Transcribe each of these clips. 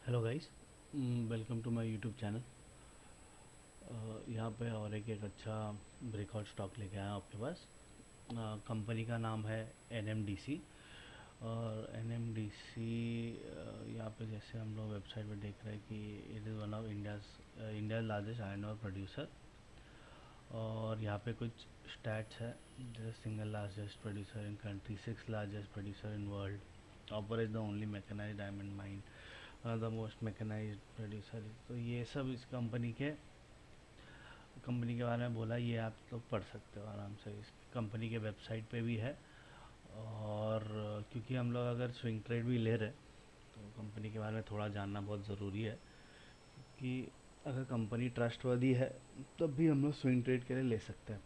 Hello guys, welcome to my YouTube channel. यहाँ पे और एक अच्छा ब्रेकआउट स्टॉक लेके आया हूँ आपके पास। कंपनी का नाम है एनएमडीसी। और एनएमडीसी यहाँ पे जैसे हम लोग वेबसाइट पे देख रहे हैं कि it is one of India largest iron oil producer. और यहाँ पे कुछ स्टैट्स है, जैसे single largest producer in country, six largest producer in world, operate the only mechanised diamond mine, the most mechanised producer. तो ये सब इस कंपनी के बारे में बोला। ये आप लोग पढ़ सकते हो आराम से, इस कंपनी के वेबसाइट पे भी है। और क्योंकि हम लोग अगर स्विंग ट्रेड भी ले रहे तो कंपनी के बारे में थोड़ा जानना बहुत ज़रूरी है कि अगर कंपनी ट्रस्टवर्दी है तब भी हम लोग स्विंग ट्रेड के लिए ले सकते हैं।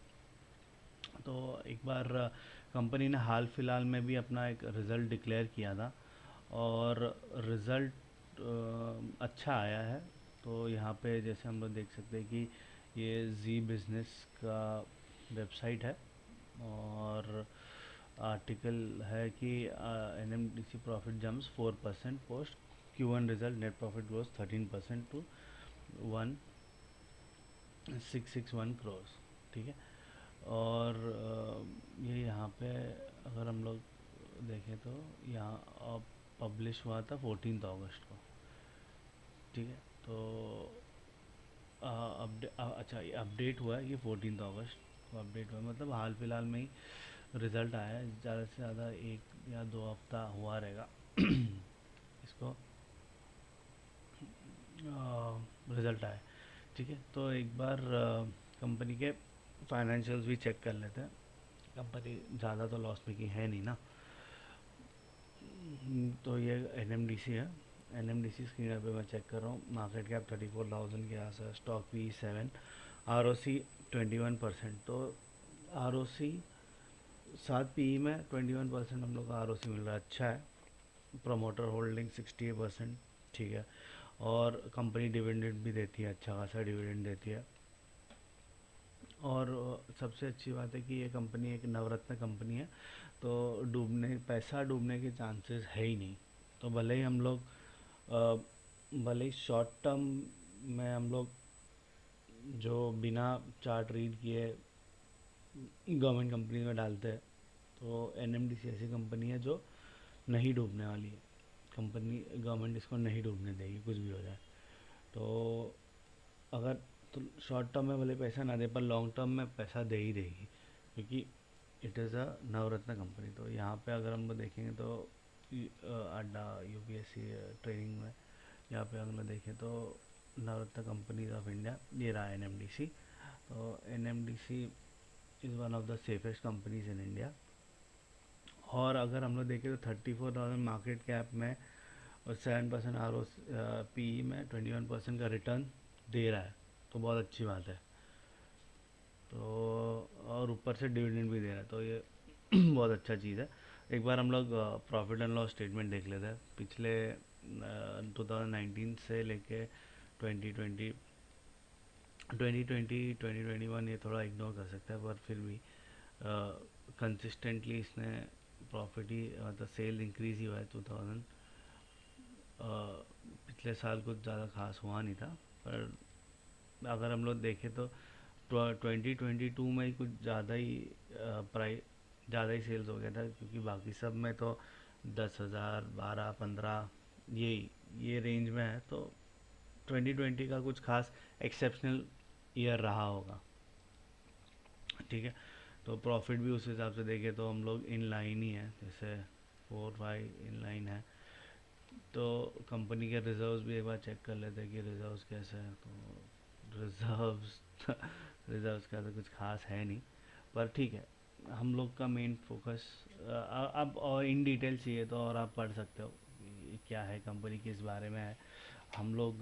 तो एक बार कंपनी ने हाल फिलहाल में भी अपना एक रिज़ल्ट डिक्लेयर किया था और रिज़ल्ट अच्छा आया है। तो यहाँ पे जैसे हम लोग देख सकते हैं कि ये जी बिज़नेस का वेबसाइट है और आर्टिकल है कि N M D C profit jumps 4% post Q1 result, net profit grows 13% to 1661 crore. ठीक है। और ये यहाँ पे अगर हम लोग देखें तो यहाँ पब्लिश हुआ था 14 अगस्त को। ठीक है। तो अच्छा, ये अपडेट हुआ है, ये 14 अगस्त को अपडेट हुआ है, मतलब हाल फिलहाल में ही रिज़ल्ट आया है। ज़्यादा से ज़्यादा एक या दो हफ्ता हुआ रहेगा इसको रिज़ल्ट आया। ठीक है। तो एक बार कंपनी के फाइनेंशियल्स भी चेक कर लेते हैं। कंपनी ज़्यादा तो लॉस में की है नहीं ना। तो ये एनएमडीसी है। एनएमडीसी स्क्रीन पे मैं चेक कर रहा हूँ, मार्केट कैप 34,000 के आसपास, स्टॉक पी 7, आरओसी 21%। तो आरओसी 7 पी में 21% हम लोग का आरओसी मिल रहा है, अच्छा है। Promoter holding 68%। ठीक है। और कंपनी डिविडेंड भी देती है, अच्छा खासा डिविडेंड देती है। और सबसे अच्छी बात है कि ये कंपनी एक नवरत्न कंपनी है, तो पैसा डूबने के चांसेस है ही नहीं। तो भले ही शॉर्ट टर्म में हम लोग जो बिना चार्ट रीड किए गवर्नमेंट कंपनी में डालते हैं, तो एनएमडीसी ऐसी कंपनी है जो नहीं डूबने वाली है। कंपनी गवर्नमेंट इसको नहीं डूबने देगी, कुछ भी हो जाए। तो अगर तो शॉर्ट टर्म में भले पैसा ना दे पर लॉन्ग टर्म में पैसा दे ही देगी, क्योंकि it is a Navratna company. तो यहाँ पे अगर हम लोग देखेंगे तो अड्डा यूपीएससी ट्रेनिंग में यहाँ पे अगर देखें तो नवरत्न कंपनीज ऑफ इंडिया, ये रहा एनएमडीसी। तो NMDC is one of the safest companies in India. और अगर हम लोग देखें तो 34,000 मार्केट कैप में और 7% आर ओ पी में 21% का रिटर्न दे रहा है, तो बहुत अच्छी बात है। तो और ऊपर से डिविडेंड भी दे रहा है, तो ये बहुत अच्छा चीज़ है। एक बार हम लोग प्रॉफिट एंड लॉस स्टेटमेंट देख लेते हैं पिछले 2019 से लेके 2020, 2021। ये थोड़ा इग्नोर कर सकता है, पर फिर भी कंसिस्टेंटली इसने प्रॉफिट ही, मतलब सेल इंक्रीज ही हुआ है 2000। पिछले साल कुछ ज़्यादा खास हुआ नहीं था, पर अगर हम लोग देखें तो 2022 में ही कुछ ज़्यादा ही प्राइस, ज़्यादा ही सेल्स हो गया था, क्योंकि बाकी सब में तो 10,000, 12, 15 ये रेंज में है। तो 2020 का कुछ खास एक्सेप्शनल ईयर रहा होगा। ठीक है। तो प्रॉफिट भी उस हिसाब से देखें तो हम लोग इन लाइन ही है, जैसे 4-5 इन लाइन है। तो कंपनी के रिजर्व्स भी एक बार चेक कर लेते हैं कि रिजर्व्स कैसे हैं। तो रिजर्व्स रिजर्व्स का तो कुछ खास है नहीं, पर ठीक है। हम लोग का मेन फोकस, अब और इन डिटेल चाहिए तो और आप पढ़ सकते हो कि क्या है कंपनी, किस बारे में है। हम लोग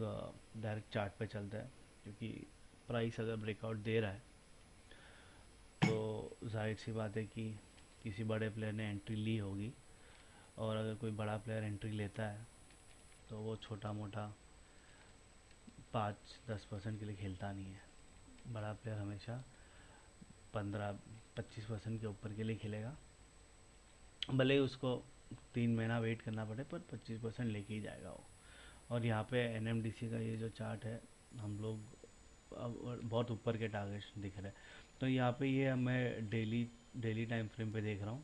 डायरेक्ट चार्ट पे चलते हैं, क्योंकि प्राइस अगर ब्रेकआउट दे रहा है तो जाहिर सी बात है कि किसी बड़े प्लेयर ने एंट्री ली होगी। और अगर कोई बड़ा प्लेयर एंट्री लेता है तो वो छोटा मोटा 5-10% के लिए खेलता नहीं है। बड़ा प्लेयर हमेशा 15-25% के ऊपर के लिए खेलेगा, भले ही उसको 3 महीना वेट करना पड़े, पर 25% लेके ही जाएगा वो। और यहाँ पे NMDC का ये जो चार्ट है, हम लोग अब बहुत ऊपर के टारगेट्स दिख रहे हैं। तो यहाँ पे ये मैं डेली डेली टाइम फ्रेम पे देख रहा हूँ,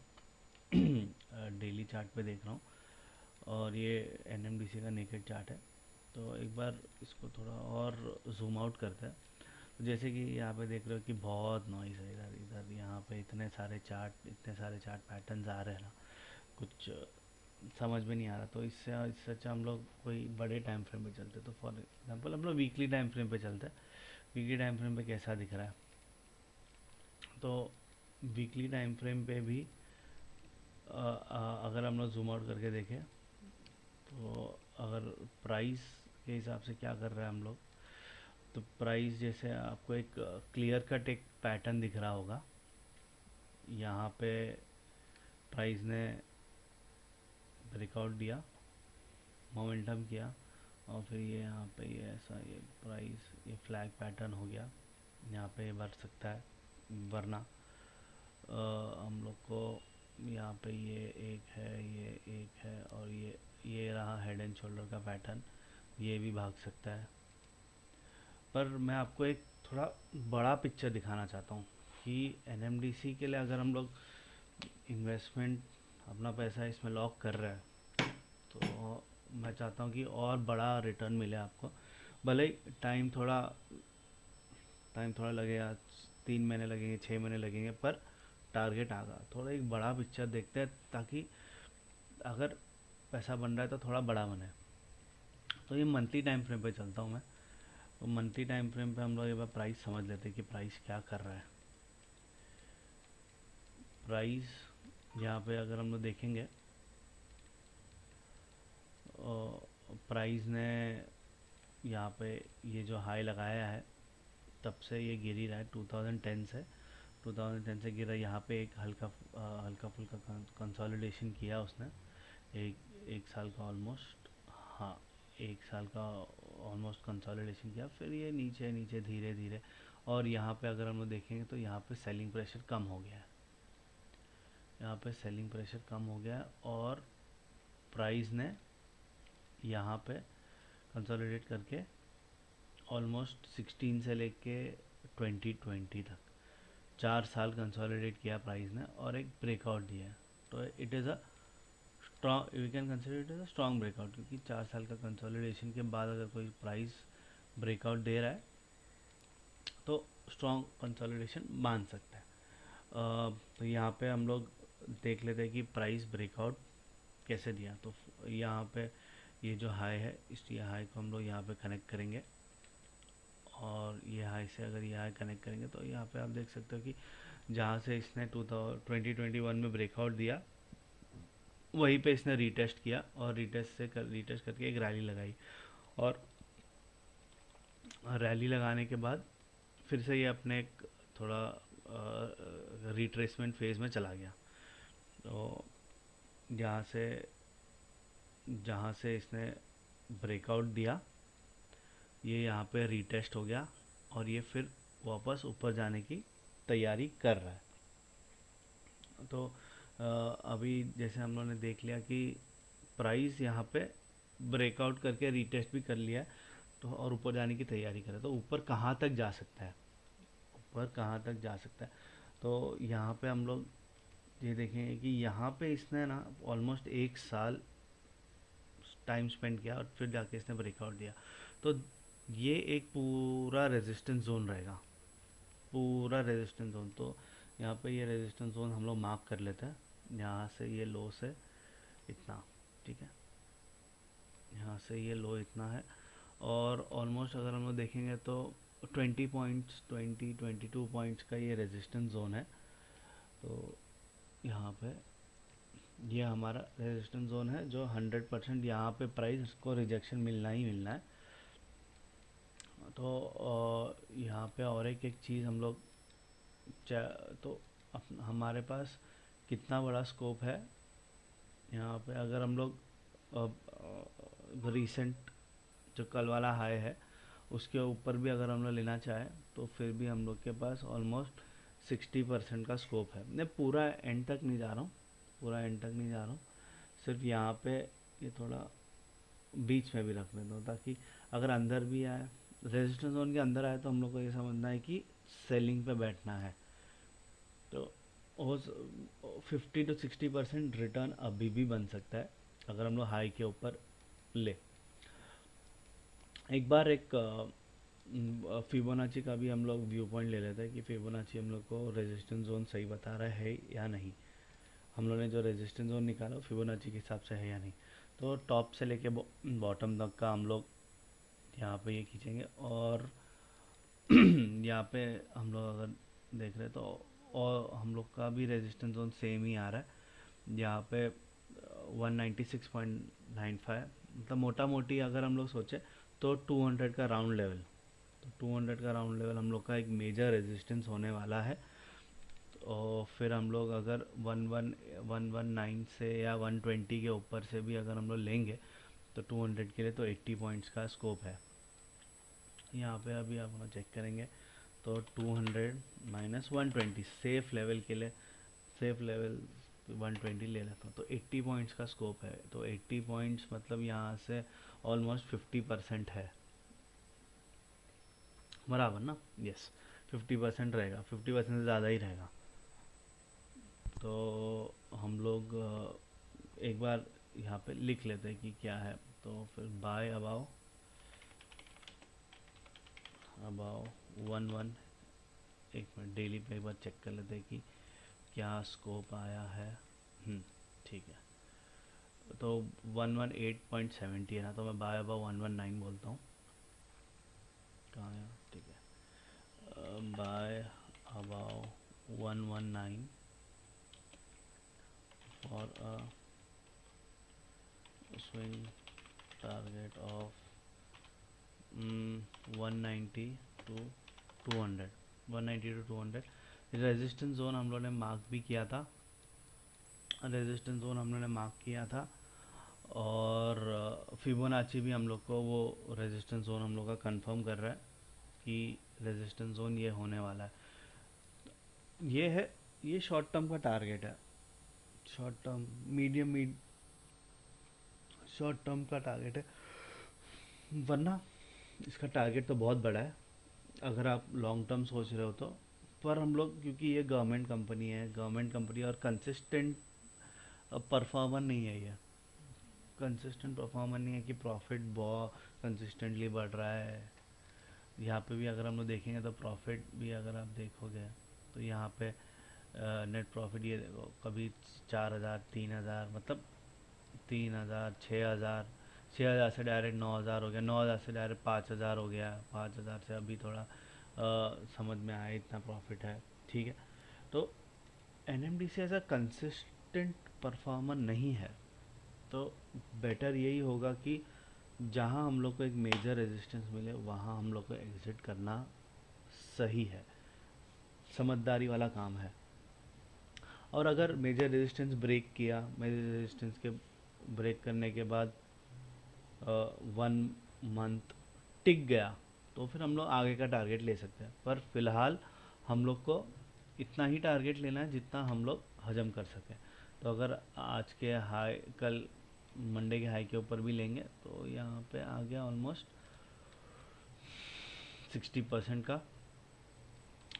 डेली चार्ट पे देख रहा हूँ, और ये NMDC का नेकेड चार्ट है। तो एक बार इसको थोड़ा और जूम आउट करते हैं। तो जैसे कि यहाँ पे देख रहे हो कि बहुत नॉइज़ है इधर इधर, यहाँ पे इतने सारे चार्ट पैटर्न्स आ रहे हैं ना, कुछ समझ में नहीं आ रहा। तो इससे अच्छा हम लोग कोई बड़े टाइम फ्रेम पे चलते। तो फॉर एग्जांपल हम लोग वीकली टाइम फ्रेम पे चलते हैं। वीकली टाइम फ्रेम पे कैसा दिख रहा है? तो वीकली टाइम फ्रेम पे भी अगर हम लोग जूम आउट करके देखें, तो अगर प्राइस के हिसाब से क्या कर रहे हैं हम लोग, तो प्राइस जैसे आपको एक क्लियर कट एक पैटर्न दिख रहा होगा। यहाँ पे प्राइस ने ब्रेकआउट दिया, मोमेंटम किया, और फिर ये यहाँ पे ये ऐसा ये प्राइस ये फ्लैग पैटर्न हो गया, यहाँ पे बढ़ सकता है। वरना हम लोग को यहाँ पे ये एक है और ये रहा हेड एंड शोल्डर का पैटर्न, ये भी भाग सकता है। पर मैं आपको एक थोड़ा बड़ा पिक्चर दिखाना चाहता हूँ कि NMDC के लिए अगर हम लोग इन्वेस्टमेंट अपना पैसा इसमें लॉक कर रहे हैं, तो मैं चाहता हूँ कि और बड़ा रिटर्न मिले आपको। भले ही टाइम थोड़ा लगेगा, 3 महीने लगेंगे, 6 महीने लगेंगे, पर टारगेट आगा। थोड़ा एक बड़ा पिक्चर देखते हैं, ताकि अगर पैसा बन रहा है तो थोड़ा बड़ा बने। तो ये मंथली टाइम फ्रेम पे चलता हूँ मैं। तो मंथली टाइम फ्रेम पे हम लोग एक बार प्राइस समझ लेते हैं कि प्राइस क्या कर रहा है। प्राइस यहाँ पे अगर हम लोग देखेंगे, प्राइस ने यहाँ पे ये जो हाई लगाया है, तब से ये गिर ही रहा है। 2010 से गिरा। यहाँ पे एक हल्का फुल्का कंसोलिडेशन किया उसने, एक साल का ऑलमोस्ट, हाँ, एक साल का ऑलमोस्ट कंसोलिडेशन किया। फिर ये नीचे नीचे धीरे धीरे, और यहाँ पे अगर हम लोग देखेंगे तो यहाँ पे सेलिंग प्रेशर कम हो गया है। यहाँ पे सेलिंग प्रेशर कम हो गया है, और प्राइस ने यहाँ पे कंसोलिडेट करके ऑलमोस्ट 16 से लेके 2020 तक 4 साल कंसोलिडेट किया प्राइस ने, और एक ब्रेकआउट दिया है। तो it is a strong, we can consider it as a strong breakout, क्योंकि 4 साल का कंसोलिडेशन के बाद अगर कोई प्राइस ब्रेकआउट दे रहा है, तो स्ट्रॉन्ग कंसोलिडेशन मान सकता है। तो यहाँ पे हम लोग देख लेते हैं कि प्राइस ब्रेकआउट कैसे दिया। तो यहाँ पे ये जो हाई है, इस ये हाई को हम लोग यहाँ पे कनेक्ट करेंगे, और ये हाई से अगर ये हाई कनेक्ट करेंगे, तो यहाँ पे आप देख सकते हो कि जहाँ से इसने 2021 में ब्रेकआउट दिया, वहीं पे इसने रीटेस्ट किया, और रीटेस्ट करके एक रैली लगाई, और रैली लगाने के बाद फिर से ये अपने एक थोड़ा रिट्रेसमेंट फेज़ में चला गया। तो जहाँ से जहाँ से इसने ब्रेकआउट दिया, ये यहाँ पे रीटेस्ट हो गया, और ये फिर वापस ऊपर जाने की तैयारी कर रहा है। तो अभी जैसे हम लोगों ने देख लिया कि प्राइस यहाँ पे ब्रेकआउट करके रीटेस्ट भी कर लिया है, तो और ऊपर जाने की तैयारी करे। तो ऊपर कहाँ तक जा सकता है, ऊपर कहाँ तक जा सकता है? तो यहाँ पे हम लोग ये देखेंगे कि यहाँ पे इसने ना ऑलमोस्ट 1 साल टाइम स्पेंड किया, और फिर जाके इसने ब्रेकआउट दिया। तो ये एक पूरा रेजिस्टेंस जोन रहेगा, पूरा रेजिस्टेंस जोन। तो यहाँ पे ये रेजिस्टेंस जोन हम लोग मार्क कर लेते हैं। यहाँ से ये लो से इतना, ठीक है, यहाँ से ये लो इतना है, और ऑलमोस्ट अगर हम लोग देखेंगे तो 22 पॉइंट्स का ये रेजिस्टेंस जोन है। तो यहाँ पे ये हमारा रेजिस्टेंस जोन है, जो 100% यहाँ पे प्राइस को रिजेक्शन मिलना ही मिलना है। तो यहाँ पे और एक चीज़ हम लोग तो हमारे पास कितना बड़ा स्कोप है यहाँ पे। अगर हम लोग रीसेंट जो कल वाला हाई है, उसके ऊपर भी अगर हम लोग लेना चाहें, तो फिर भी हम लोग के पास ऑलमोस्ट 60% का स्कोप है। मैं पूरा एंड तक नहीं जा रहा हूँ, पूरा एंड तक नहीं जा रहा हूँ, सिर्फ यहाँ पे ये थोड़ा बीच में भी रख देता हूँ, ताकि अगर अंदर भी आए, रेजिस्टेंस जोन के अंदर आए, तो हम लोग को ये समझना है कि सेलिंग पे बैठना है। तो हो 50 to 60% रिटर्न अभी भी बन सकता है अगर हम लोग हाई के ऊपर ले। एक बार एक फिबोनाची का भी हम लोग व्यू पॉइंट ले लेते हैं कि फिबोनाची हम लोग को रेजिस्टेंस जोन सही बता रहा है या नहीं। हम लोग ने जो रेजिस्टेंस जोन निकाला फिबोनाची के हिसाब से है या नहीं। तो टॉप से लेके बॉटम तक का हम लोग यहाँ पे ये खींचेंगे, और यहाँ पे हम लोग अगर देख रहे हैं तो और हम लोग का भी रेजिस्टेंस जोन सेम ही आ रहा है यहाँ पे 196.95। मतलब मोटा मोटी अगर हम लोग सोचें तो 200 का राउंड लेवल, तो 200 का राउंड लेवल हम लोग का एक मेजर रेजिस्टेंस होने वाला है। और फिर हम लोग अगर 119 से या 120 के ऊपर से भी अगर हम लोग लेंगे तो 200 के लिए तो 80 पॉइंट्स का स्कोप है। यहाँ पे अभी आप चेक करेंगे तो 200 माइनस 120 सेफ लेवल के लिए, सेफ लेवल 120 ले लेता हूँ तो 80 पॉइंट्स का स्कोप है। तो 80 पॉइंट्स मतलब यहाँ से ऑलमोस्ट 50% है, बराबर ना। यस, 50% रहेगा, 50% से ज़्यादा ही रहेगा। तो हम लोग एक बार यहाँ पे लिख लेते हैं कि क्या है। तो फिर बाय अबाव अबाव 11, एक मिनट डेली पे एक बार चेक कर लेते हैं कि क्या स्कोप आया है। ठीक है। तो 118.70 है ना, तो मैं बाय अबाव 119 बोलता हूँ। कहाँ है? ठीक है, by above 119 for a swing target of 190 to 200, 190 to 200। Resistance zone हम लोगों ने मार्क भी किया था, रेजिस्टेंस जोन हम लोगों ने मार्क किया था। और फिबोनाची भी हम लोग को वो रेजिस्टेंस जोन हम लोग का कंफर्म कर रहा है कि रेजिस्टेंस जोन ये होने वाला है। ये है, ये शॉर्ट टर्म का टारगेट है, short term medium short term का टारगेट है। वरना इसका टारगेट तो बहुत बड़ा है अगर आप लॉन्ग टर्म सोच रहे हो तो। पर हम लोग क्योंकि ये गवर्नमेंट कंपनी है, गवर्नमेंट कंपनी और कंसिस्टेंट परफॉर्मर नहीं है, ये कंसिस्टेंट परफॉर्मर नहीं है कि प्रॉफिट बहुत कंसिस्टेंटली बढ़ रहा है। यहाँ पे भी अगर हम लोग देखेंगे तो प्रॉफिट भी अगर आप देखोगे तो यहाँ पे नेट प्रॉफिट ये देखो कभी 4,000 3,000, मतलब 3,000 6,000, 6,000 से डायरेक्ट 9,000 हो गया, 9,000 से डायरेक्ट 5,000 हो गया, 5,000 से अभी थोड़ा समझ में आया इतना प्रॉफिट है। ठीक है। तो एन ऐसा कंसिस्टेंट परफॉर्मर नहीं है। तो बेटर यही होगा कि जहाँ हम लोग को एक मेजर रेजिस्टेंस मिले वहाँ हम लोग को एग्जिट करना सही है, समझदारी वाला काम है। और अगर मेजर रेजिस्टेंस ब्रेक किया, मेजर रेजिस्टेंस के ब्रेक करने के बाद 1 मंथ टिक गया तो फिर हम लोग आगे का टारगेट ले सकते हैं। पर फिलहाल हम लोग को इतना ही टारगेट लेना है जितना हम लोग हजम कर सकें। तो अगर आज के हाई, कल मंडे के हाई के ऊपर भी लेंगे तो यहाँ पे आ गया ऑलमोस्ट 60% का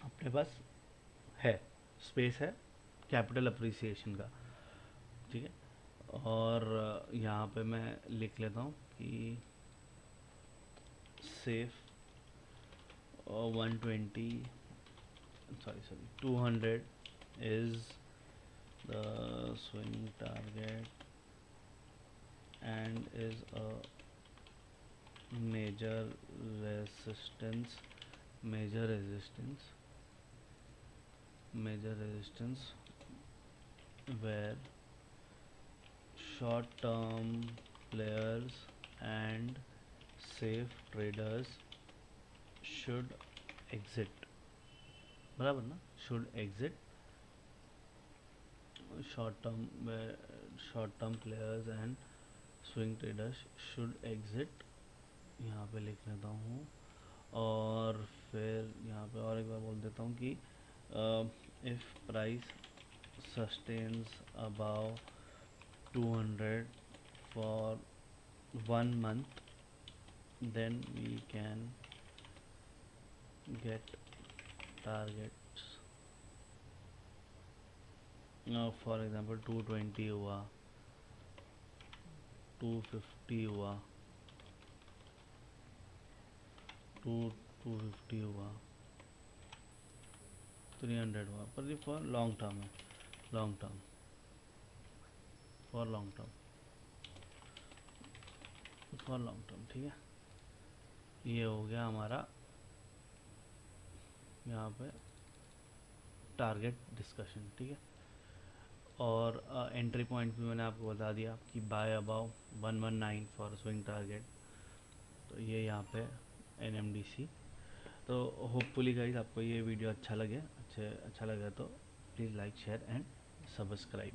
अपने पास है, स्पेस है कैपिटल अप्रिसिएशन का। ठीक है। और यहाँ पे मैं लिख लेता हूँ कि safe 120, sorry 200 is the swing target and is a major resistance, major resistance, major resistance where short term players and safe traders should exit, बराबर ना, should exit short term, short term players and swing traders should exit, यहाँ पे लिख लेता हूँ। और फिर यहाँ पे और एक बार बोल देता हूँ कि if price sustains above 200 for 1 month, then we can get targets. Now for example 220 हुआ, 250 हुआ, 250 हुआ, 300 हुआ, पर ये फॉर लॉन्ग टर्म है, long term, for long term, for long term. ठीक है, ये हो गया हमारा यहाँ पे टारगेट डिस्कशन। ठीक है, और एंट्री पॉइंट भी मैंने आपको बता दिया कि by above 119 for swing target, तो ये यहाँ पे NMDC। तो होपफुली गाइस आपको ये वीडियो अच्छा लगे, अच्छा लगा तो please like share and subscribe.